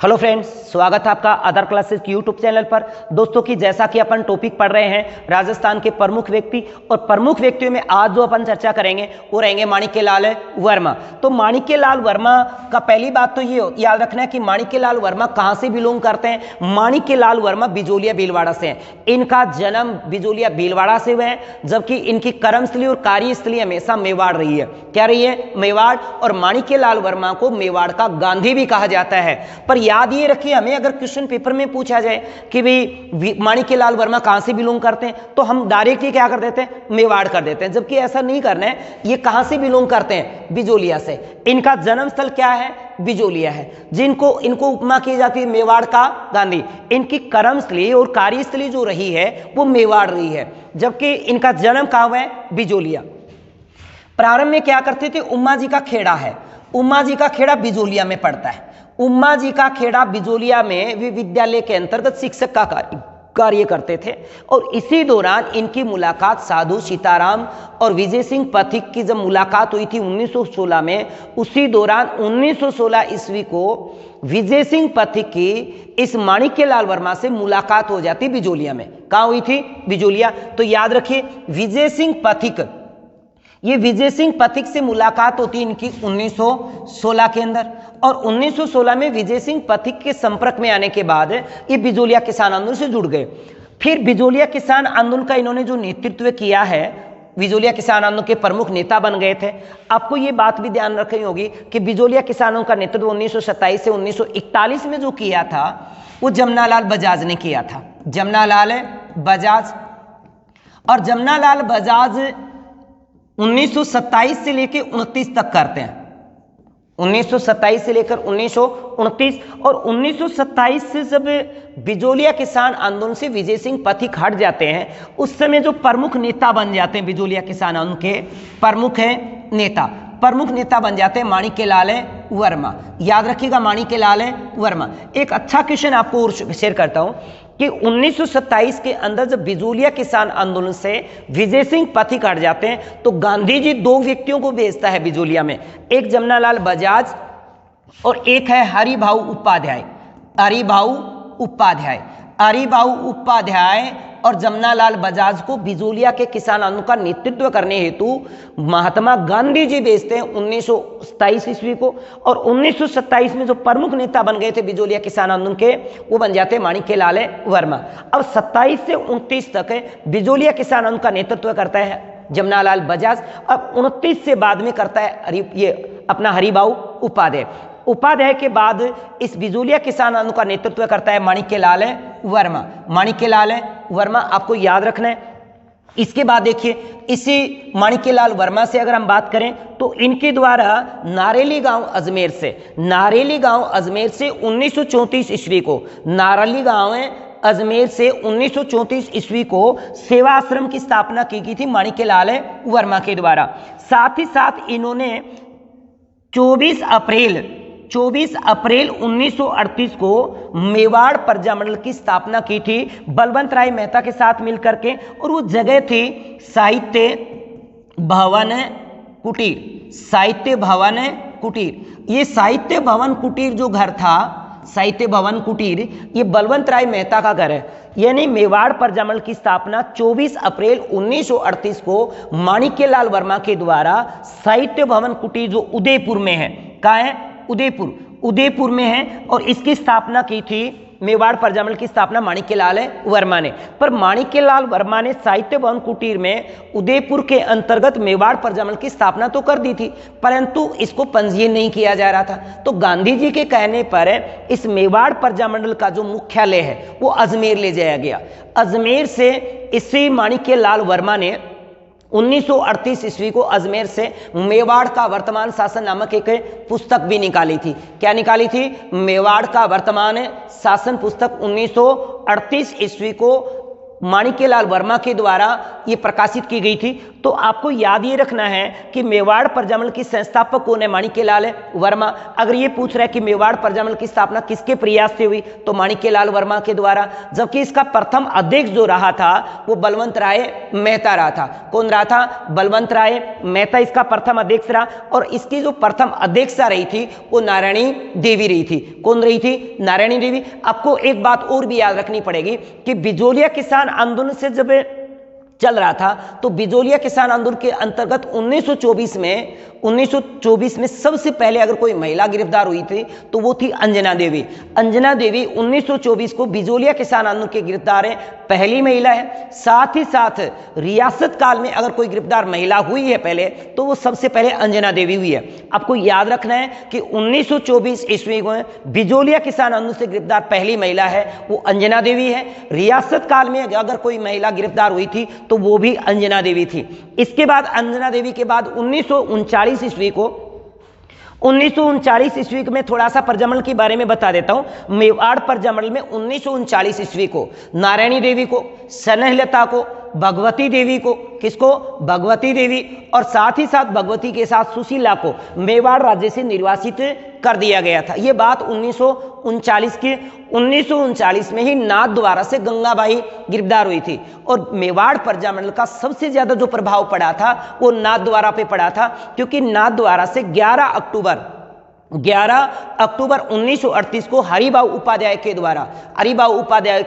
Hello friends, स्वागत है आपका अदर क्लासेस की यूट्यूब चैनल पर। दोस्तों की जैसा कि अपन टॉपिक पढ़ रहे हैं राजस्थान के प्रमुख व्यक्ति, और प्रमुख व्यक्तियों में आज जो अपन चर्चा करेंगे वो रहेंगे माणिक्यलाल वर्मा। तो माणिक्यलाल वर्मा का पहली बात तो ये याद रखना है कि माणिक्यलाल वर्मा कहाँ से बिलोंग करते हैं। माणिक्यलाल वर्मा बिजोलिया भीलवाड़ा से हैं। इनका जन्म बिजोलिया भीलवाड़ा से हुआ है, जबकि इनकी कर्मस्थली और कार्यस्थली हमेशा मेवाड़ रही है। क्या रही है? मेवाड़। और माणिक्यलाल वर्मा को मेवाड़ का गांधी भी कहा जाता है। पर याद ये रखिए, हमें अगर क्वेश्चन पेपर में पूछा जाए कि भाई माणिक्यलाल वर्मा कहां से बिलोंग करते हैं, तो हम डायरेक्टली क्या कर देते हैं? मेवाड़ कर देते हैं, जबकि ऐसा नहीं करना है। ये कहां से बिलोंग करते हैं? बिजोलिया से। इनका जन्म स्थल क्या है? बिजोलिया है। इनको उपमा की जाती है मेवाड़ का गांधी। इनकी कर्मस्थली और कार्यस्थली जो रही है वो मेवाड़ रही है, जबकि इनका जन्म कहां हुआ है? बिजोलिया। प्रारंभ में क्या करते थे? उम्मा जी का खेड़ा है, उम्मा जी का खेड़ा बिजोलिया में पड़ता है। उम्मा जी का खेड़ा बिजोलिया में वे विद्यालय के अंतर्गत शिक्षक का कार्य करते थे। और इसी दौरान इनकी मुलाकात साधु सीताराम और विजय सिंह पथिक की जब मुलाकात हुई थी 1916 में, उसी दौरान 1916 ईस्वी को विजय सिंह पथिक की इस माणिक्यलाल वर्मा से मुलाकात हो जाती बिजोलिया में। कहाँ हुई थी? बिजोलिया। तो याद रखिए, विजय सिंह पथिक, ये विजय सिंह पथिक से मुलाकात होती है इनकी 1916 के अंदर। और 1916 में विजय सिंह पथिक के संपर्क में आने के बाद ये बिजोलिया किसान आंदोलन से जुड़ गए। फिर बिजोलिया किसान आंदोलन का इन्होंने जो नेतृत्व किया है, बिजोलिया किसान आंदोलन के प्रमुख नेता बन गए थे। आपको ये बात भी ध्यान रखनी होगी कि बिजोलिया किसान आंदोलन का नेतृत्व 1927 से 1941 में जो किया था वो जमनालाल बजाज ने किया था। जमनालाल बजाज। और जमनालाल बजाज 1927 से लेकर 29 तक करते हैं। 1927 से लेकर 1929। और 1927 से जब बिजोलिया किसान आंदोलन से विजय सिंह पथिक हट जाते हैं, उस समय जो प्रमुख नेता बन जाते हैं बिजोलिया किसान आंदोलन के प्रमुख नेता बन जाते हैं माणिक्यलाल वर्मा। याद रखिएगा, माणिक्यलाल वर्मा। एक अच्छा क्वेश्चन आपको और शेयर करता हूं कि 1927 के अंदर जब बिजोलिया किसान आंदोलन से विजय सिंह पथिक हट जाते हैं, तो गांधी जी दो व्यक्तियों को भेजता है बिजोलिया में। एक जमनालाल बजाज और एक है हरिभाऊ उपाध्याय। हरिभाऊ उपाध्याय और जमनालाल बजाज को बिजोलिया के किसान आंदोलन का नेतृत्व करने हेतु महात्मा गांधी जी भेजते हैं 1927 ईस्वी को। और 1927 में जो प्रमुख नेता बन गए थे बिजोलिया किसान आंदोलन के, वो बन जाते हैं माणिक्यलाल वर्मा। अब 27 से 29 तक बिजोलिया किसान आंदोलन का नेतृत्व करता है जमनालाल बजाज। अब 29 से बाद में करता है ये अपना हरिभाऊ उपाध्याय के बाद इस बिजोलिया किसान आंदोलन का नेतृत्व करता है माणिक्यलाल वर्मा। आपको याद रखना है। इसके बाद देखिए, इसी माणिक्यलाल वर्मा से अगर हम बात करें तो इनके द्वारा नारेली गांव अजमेर से 1934 ईस्वी को, नारेली गांव अजमेर से 1934 ईस्वी को सेवा आश्रम की स्थापना की गई थी माणिक्यलाल वर्मा के द्वारा। साथ ही साथ इन्होंने 24 अप्रैल 1938 को मेवाड़ प्रजामंडल की स्थापना की थी बलवंत राय मेहता के साथ मिलकर के। और वो जगह थी साहित्य भवन कुटीर। ये साहित्य भवन कुटीर जो घर था, साहित्य भवन कुटीर, ये बलवंत राय मेहता का घर है। यानी मेवाड़ प्रजामंडल की स्थापना 24 अप्रैल 1938 को माणिक्यलाल वर्मा के द्वारा साहित्य भवन कुटीर जो उदयपुर में है, कहाँ है? उदयपुर में है। और इसकी स्थापना की थी, मेवाड़ प्रजामंडल की स्थापना माणिक्यलाल वर्मा ने। पर माणिक्यलाल वर्मा ने साहित्य भवन कुटीर में उदयपुर के अंतर्गत मेवाड़ प्रजामंडल की स्थापना तो कर दी थी, परंतु इसको पंजीयन नहीं किया जा रहा था। तो गांधी जी के कहने पर इस मेवाड़ प्रजामंडल का जो मुख्यालय है वो अजमेर ले जाया गया। अजमेर से इसी माणिक्यलाल वर्मा ने 1938 ईस्वी को अजमेर से मेवाड़ का वर्तमान शासन नामक एक पुस्तक भी निकाली थी। क्या निकाली थी? मेवाड़ का वर्तमान शासन पुस्तक 1938 ईस्वी को माणिक्यलाल वर्मा के द्वारा ये प्रकाशित की गई थी। तो आपको याद ये रखना है कि मेवाड़ प्रजामंडल की संस्थापक कौन है, माणिक्यलाल वर्मा। अगर ये पूछ रहा है कि मेवाड़ प्रजामंडल की स्थापना किसके प्रयास से हुई, तो माणिक्यलाल वर्मा के द्वारा। जबकि इसका प्रथम अध्यक्ष जो रहा था वो बलवंत राय मेहता रहा था। कौन रहा था, बलवंत राय मेहता इसका प्रथम अध्यक्ष रहा। और इसकी जो प्रथम अध्यक्षा रही थी वो नारायणी देवी रही थी। कौन रही थी, नारायणी देवी। आपको एक बात और भी याद रखनी पड़ेगी कि बिजोलिया किसान आंदोलन से जब चल रहा था तो बिजोलिया किसान आंदोलन के अंतर्गत 1924 में सबसे पहले अगर कोई महिला गिरफ्तार हुई थी तो वो थी अंजना देवी। अंजना देवी 1924 को बिजोलिया किसान आंदोलन के गिरफ्तार है, पहली महिला है। साथ ही साथ रियासत काल में अगर कोई गिरफ्तार महिला हुई है पहले तो वो सबसे पहले अंजना देवी हुई है। आपको याद रखना है कि 1924 ईस्वी में बिजोलिया किसान आंदोलन से गिरफ्तार पहली महिला है वो अंजना देवी है। रियासत काल में अगर कोई महिला गिरफ्तार हुई थी तो वो भी अंजना देवी थी। इसके बाद अंजना देवी के बाद 1939 ईस्वी में थोड़ा सा प्रजामंडल के बारे में बता देता हूं। मेवाड़ प्रजामंडल में 1939 ईस्वी को नारायणी देवी को, स्नेहलता को, भगवती देवी को, किसको, भगवती देवी, और साथ ही साथ भगवती के साथ सुशीला को मेवाड़ राज्य से निर्वासित कर दिया गया था। यह बात 1939 की 1939 में ही नाथद्वारा से गंगाबाई गिरफ्तार हुई थी। और मेवाड़ प्रजामंडल का सबसे ज्यादा जो प्रभाव पड़ा था वो नाथद्वारा पे पड़ा था, क्योंकि नाथद्वारा से 11 अक्टूबर 1938 को हरिभाऊ उपाध्याय के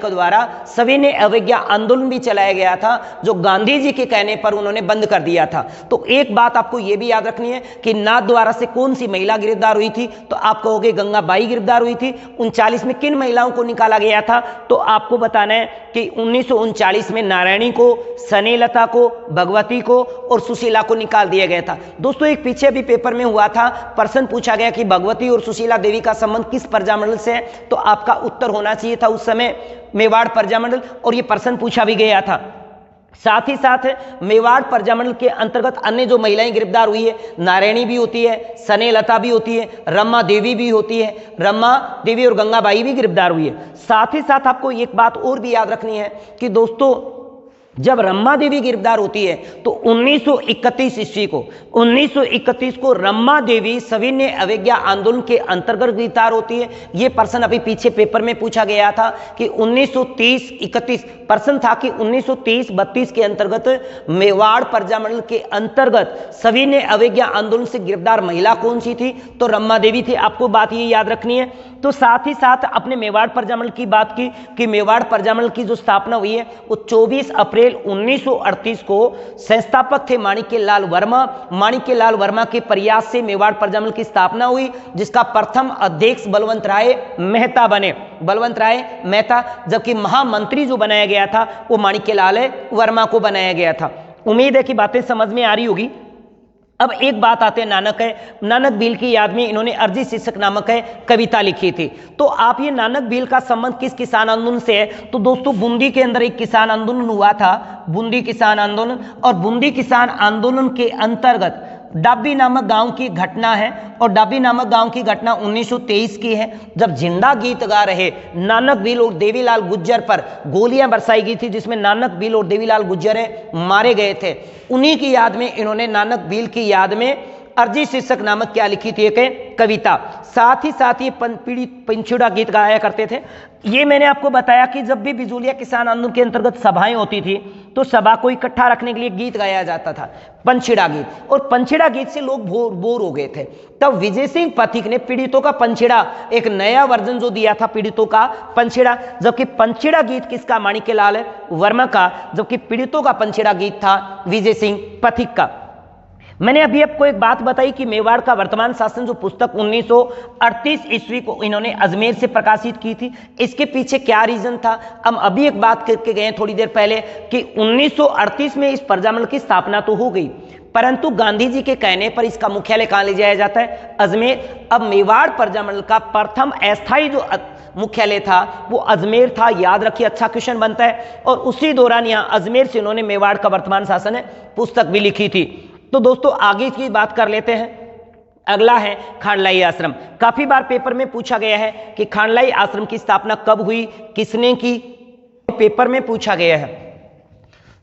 द्वारा सविनय अवज्ञा आंदोलन भी चलाया गया था, जो गांधी जी के कहने पर उन्होंने बंद कर दिया था। तो एक बात आपको यह भी याद रखनी है कि नाथद्वारा से कौन सी महिला गिरफ्तार हुई थी, तो आप कहोगे गंगाबाई गिरफ्तार हुई थी। 39 में किन महिलाओं को निकाला गया था, तो आपको बताना है कि 1939 में नारायणी को, स्नेहलता को, भगवती को और सुशीला को निकाल दिया गया था। दोस्तों एक पीछे भी पेपर में हुआ था, प्रश्न पूछा गया कि भगवती और सुशीला देवी का संबंध किस प्रजामंडल से है, तो आपका उत्तर होना चाहिए था उस समय मेवाड़ प्रजामंडल, और यह प्रश्न पूछा भी गया था। साथ ही साथ मेवाड़ प्रजामंडल के अंतर्गत अन्य जो महिलाएं गिरफ्तार हुई है, नारायणी भी होती है, स्नेहलता भी होती है, रमा देवी भी होती है, रमा देवी और गंगाबाई भी गिरफ्तार हुई है। साथ ही साथ आपको एक बात और भी याद रखनी है कि दोस्तों जब रमा देवी गिरफ्तार होती है तो 1931 को रमा देवी सविनय अवज्ञा आंदोलन के अंतर्गत गिरफ्तार होती है। यह प्रश्न अभी पीछे पेपर में पूछा गया था कि 1930-31 प्रश्न था कि 1930-32 के अंतर्गत मेवाड़ प्रजामंडल के अंतर्गत सविनय अवज्ञा आंदोलन से गिरफ्तार महिला कौन सी थी, तो रमा देवी थी। आपको बात ये याद रखनी है। तो साथ ही साथ अपने मेवाड़ प्रजामंडल की बात की कि मेवाड़ प्रजामंडल की जो स्थापना हुई है वो 24 अप्रैल 1938 को संस्थापक थे माणिक्यलाल वर्मा। माणिक्यलाल वर्मा के प्रयास से मेवाड़ प्रजामंडल की स्थापना हुई, जिसका प्रथम अध्यक्ष बलवंत राय मेहता बने, जबकि महामंत्री जो बनाया गया था वो माणिक्यलाल वर्मा को बनाया गया था। उम्मीद है कि बातें समझ में आ रही होगी। अब एक बात आते हैं नानक भील की याद में इन्होंने अर्जी शीर्षक नामक कविता लिखी थी। तो आप ये नानक भील का संबंध किस किसान आंदोलन से है, तो दोस्तों बूंदी के अंदर एक किसान आंदोलन हुआ था, बूंदी किसान आंदोलन, और बूंदी किसान आंदोलन के अंतर्गत डाबी नामक गांव की घटना है, और डाबी नामक गांव की घटना 1923 की है, जब जिंदा गीत गा रहे नानक भील और देवीलाल गुज्जर पर गोलियां बरसाई गई थी, जिसमें नानक भील और देवीलाल गुज्जर मारे गए थे। उन्हीं की याद में इन्होंने नानक भील की याद में अर्जी शीर्षक नामक क्या लिखी थी, एक कविता। साथ ही ये पंचुड़ा गीत गाया करते थे। ये मैंने आपको बताया कि जब भी बिजोलिया किसान आंदोलन के अंतर्गत सभाएं होती थी तो सभा को इकट्ठा रखने के लिए गीत गाया जाता था, पंचेड़ा गीत, और पंचेड़ा गीत से लोग बोर हो गए थे। तब विजय सिंह पथिक ने पीड़ितों का पंचेड़ा, एक नया वर्जन जो दिया था पीड़ितों का पंचेड़ा, जबकि पंचेड़ा गीत किसका, माणिक्यलाल वर्मा का, जबकि पीड़ितों का पंचेड़ा गीत था विजय सिंह पथिक का। मैंने अभी आपको एक बात बताई कि मेवाड़ का वर्तमान शासन जो पुस्तक 1938 ईस्वी को इन्होंने अजमेर से प्रकाशित की थी, इसके पीछे क्या रीजन था। हम अभी एक बात करके गए थोड़ी देर पहले कि 1938 में इस प्रजामंडल की स्थापना तो हो गई, परंतु गांधी जी के कहने पर इसका मुख्यालय कहां ले जाया जाता है, अजमेर। अब मेवाड़ प्रजामंडल का प्रथम अस्थायी जो मुख्यालय था वो अजमेर था, याद रखिए, अच्छा क्वेश्चन बनता है। और उसी दौरान यहां अजमेर से इन्होंने मेवाड़ का वर्तमान शासन है पुस्तक भी लिखी थी। तो दोस्तों आगे की बात कर लेते हैं। अगला है खांडलाई आश्रम। काफी बार पेपर में पूछा गया है कि खांडलाई आश्रम की स्थापना कब हुई, किसने की, पेपर में पूछा गया है।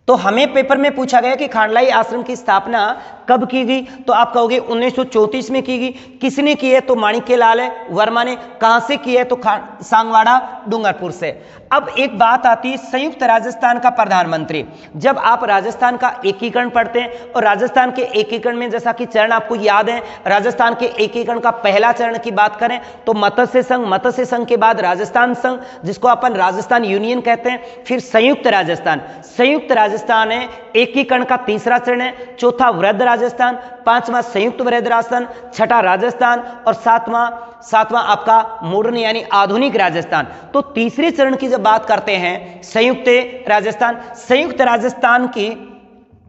तो हमें पेपर में पूछा गया कि खांडलाई आश्रम की स्थापना कब की गई, तो आप कहोगे 1934 में की गई। किसने की है, तो माणिक्यलाल वर्मा ने। कहां से की है, तो सांगवाड़ा डूंगरपुर से। अब एक बात आती है संयुक्त राजस्थान का प्रधानमंत्री। जब आप राजस्थान का एकीकरण पढ़ते हैं, और राजस्थान के एकीकरण में जैसा कि चरण आपको याद है, राजस्थान के एकीकरण का पहला चरण की बात करें तो मत्स्य संघ, मत्स्य संघ के बाद राजस्थान संघ जिसको अपन राजस्थान यूनियन कहते हैं, फिर संयुक्त राजस्थान। संयुक्त राजस्थान है एकीकरण का तीसरा चरण है। चौथा वृहद राजस्थान, पांचवा संयुक्त वृहद राजस्थान, छठा राजस्थान और सातवां आपका मॉडर्न यानी आधुनिक राजस्थान। तो तीसरे चरण की जब बात करते हैं संयुक्त राजस्थान, संयुक्त राजस्थान की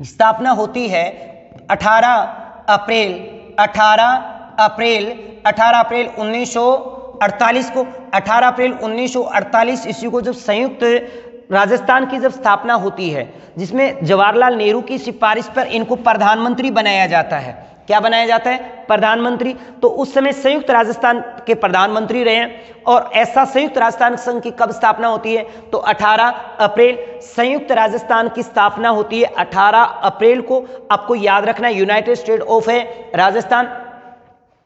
स्थापना होती है 18 अप्रैल 1948 को। 18 अप्रैल 1948 ईस्वी को जब संयुक्त राजस्थान की जब स्थापना होती है, जिसमें जवाहरलाल नेहरू की सिफारिश पर इनको प्रधानमंत्री बनाया जाता है। क्या बनाया जाता है, प्रधानमंत्री। तो उस समय संयुक्त राजस्थान के प्रधानमंत्री रहे हैं। और ऐसा संयुक्त राजस्थान संघ की कब स्थापना होती है, तो 18 अप्रैल संयुक्त राजस्थान की स्थापना होती है 18 अप्रैल को। आपको याद रखना है यूनाइटेड स्टेट ऑफ है राजस्थान।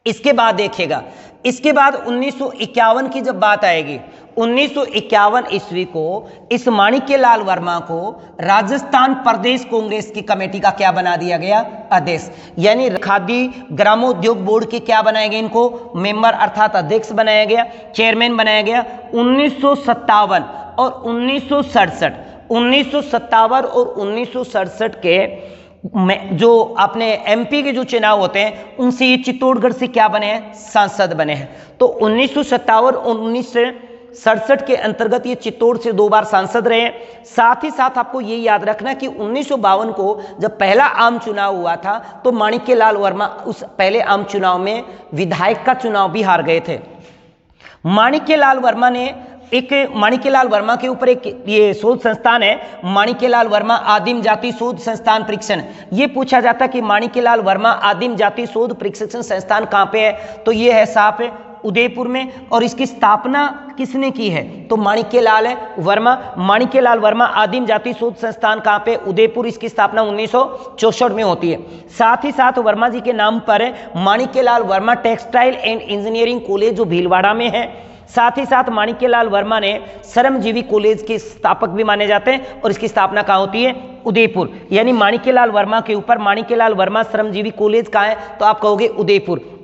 इसके बाद देखिएगा, इसके बाद 1951 की जब बात आएगी, 1951 ईस्वी को इस माणिक्यलाल वर्मा को राजस्थान प्रदेश कांग्रेस की कमेटी का क्या बना दिया गया, अध्यक्ष। यानी खादी ग्रामोद्योग बोर्ड के क्या बनाए गए, इनको मेंबर अर्थात अध्यक्ष बनाया गया, चेयरमैन बनाया गया। 1957 और 1957 और 1967 के जो अपने एमपी के जो चुनाव होते हैं, उनसे ये चित्तौड़गढ़ से क्या बने हैं, सांसद बने हैं। तो 1957 और 1967 के अंतर्गत ये चित्तौड़ से 2 बार सांसद रहे हैं। साथ ही साथ आपको ये याद रखना कि 1952 को जब पहला आम चुनाव हुआ था, तो माणिक्यलाल वर्मा उस पहले आम चुनाव में विधायक का चुनाव भी हार गए थे। माणिक्यलाल वर्मा के ऊपर एक ये शोध संस्थान है, माणिक्यलाल वर्मा आदिम जाति शोध संस्थान परीक्षण। ये पूछा जाता है कि माणिक्यलाल वर्मा आदिम जाति शोध परीक्षण संस्थान कहाँ पे है, तो ये है साफ है उदयपुर में। और इसकी स्थापना किसने की है, तो माणिक्यलाल वर्मा। माणिक्यलाल वर्मा आदिम जाति शोध संस्थान कहाँ पे, उदयपुर। इसकी स्थापना 1964 में होती है। साथ ही साथ वर्मा जी के नाम पर Manikyalal Verma textile and engineering college जो भीलवाड़ा में है। साथ ही साथ माणिक्यलाल वर्मा ने श्रमजीवी कॉलेज के स्थापक भी माने जाते हैं, और इसकी स्थापना कहाँ होती है, उदयपुर। यानी माणिक्यलाल वर्मा के ऊपर माणिक्यलाल वर्मा श्रमजीवी कॉलेज कहाँ है, तो आप कहोगे उदयपुर।